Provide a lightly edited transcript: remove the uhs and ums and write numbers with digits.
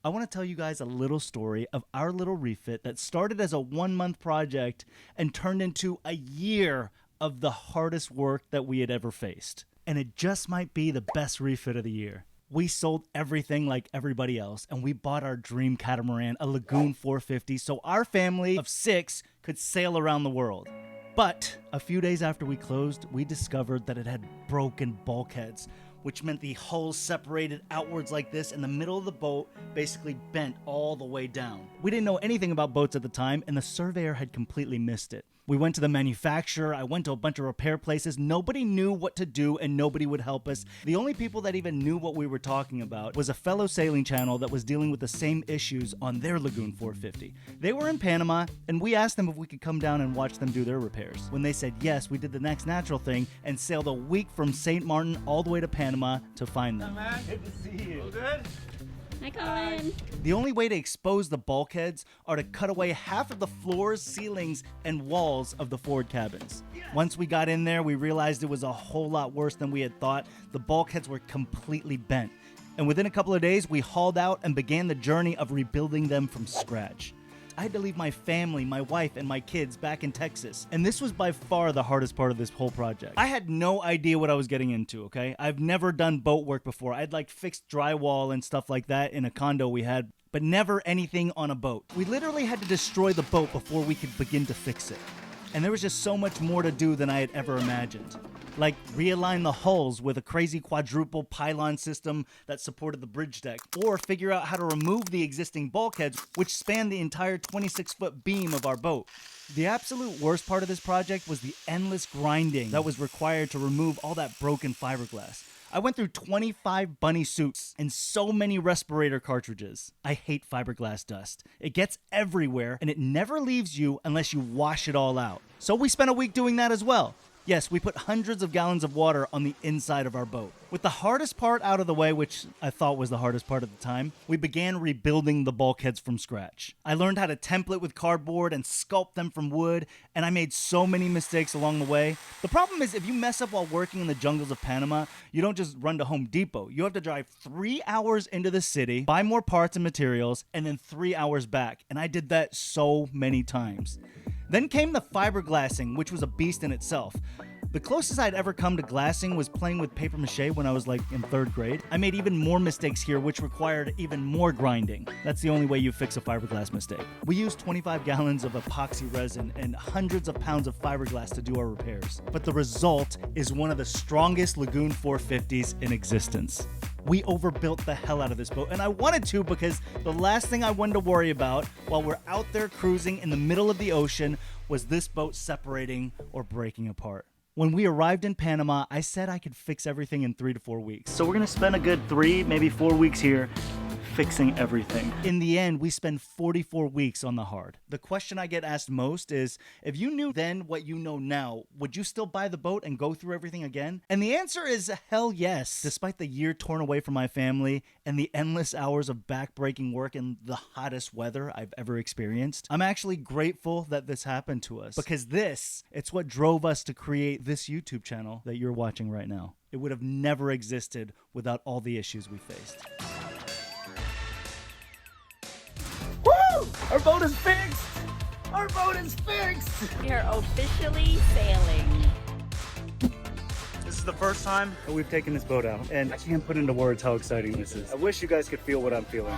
I want to tell you guys a little story of our little refit that started as a 1-month project and turned into a year of the hardest work that we had ever faced. And it just might be the best refit of the year. We sold everything like everybody else, and we bought our dream catamaran, a Lagoon 450, so our family of 6 could sail around the world. But a few days after we closed, we discovered that it had broken bulkheads, which meant the hull separated outwards like this, and the middle of the boat basically bent all the way down. We didn't know anything about boats at the time, and the surveyor had completely missed it. We went to the manufacturer, I went to a bunch of repair places, nobody knew what to do and nobody would help us. The only people that even knew what we were talking about was a fellow sailing channel that was dealing with the same issues on their Lagoon 450. They were in Panama, and we asked them if we could come down and watch them do their repairs. When they said yes, we did the next natural thing and sailed a week from St. Martin all the way to Panama to find them. Man. Good to see you. All good? Hi, Colin. The only way to expose the bulkheads are to cut away half of the floors, ceilings, and walls of the forward cabins. Once we got in there, we realized it was a whole lot worse than we had thought. The bulkheads were completely bent. And within a couple of days, we hauled out and began the journey of rebuilding them from scratch. I had to leave my family, my wife, and my kids back in Texas. And this was by far the hardest part of this whole project. I had no idea what I was getting into, okay? I've never done boat work before. I'd fixed drywall and stuff like that in a condo we had, but never anything on a boat. We literally had to destroy the boat before we could begin to fix it. And there was just so much more to do than I had ever imagined. Like realign the hulls with a crazy quadruple pylon system that supported the bridge deck, or figure out how to remove the existing bulkheads which spanned the entire 26-foot beam of our boat. The absolute worst part of this project was the endless grinding that was required to remove all that broken fiberglass. I went through 25 bunny suits and so many respirator cartridges. I hate fiberglass dust. It gets everywhere and it never leaves you unless you wash it all out. So we spent a week doing that as well. Yes, we put hundreds of gallons of water on the inside of our boat. With the hardest part out of the way, which I thought was the hardest part at the time, we began rebuilding the bulkheads from scratch. I learned how to template with cardboard and sculpt them from wood, and I made so many mistakes along the way. The problem is if you mess up while working in the jungles of Panama, you don't just run to Home Depot. You have to drive 3 hours into the city, buy more parts and materials, and then 3 hours back. And I did that so many times. Then came the fiberglassing, which was a beast in itself. The closest I'd ever come to glassing was playing with paper mache when I was in 3rd grade. I made even more mistakes here, which required even more grinding. That's the only way you fix a fiberglass mistake. We used 25 gallons of epoxy resin and hundreds of pounds of fiberglass to do our repairs. But the result is one of the strongest Lagoon 450s in existence. We overbuilt the hell out of this boat, and I wanted to because the last thing I wanted to worry about while we're out there cruising in the middle of the ocean was this boat separating or breaking apart. When we arrived in Panama, I said I could fix everything in 3 to 4 weeks. So we're gonna spend a good 3, maybe 4 weeks here fixing everything. In the end, we spend 44 weeks on the hard. The question I get asked most is, if you knew then what you know now, would you still buy the boat and go through everything again? And the answer is hell yes. Despite the year torn away from my family and the endless hours of back-breaking work in the hottest weather I've ever experienced, I'm actually grateful that this happened to us, because it's what drove us to create this YouTube channel that you're watching right now. It would have never existed without all the issues we faced. Woo! Our boat is fixed! Our boat is fixed! We are officially sailing. This is the first time that we've taken this boat out, and I can't put into words how exciting this is. I wish you guys could feel what I'm feeling.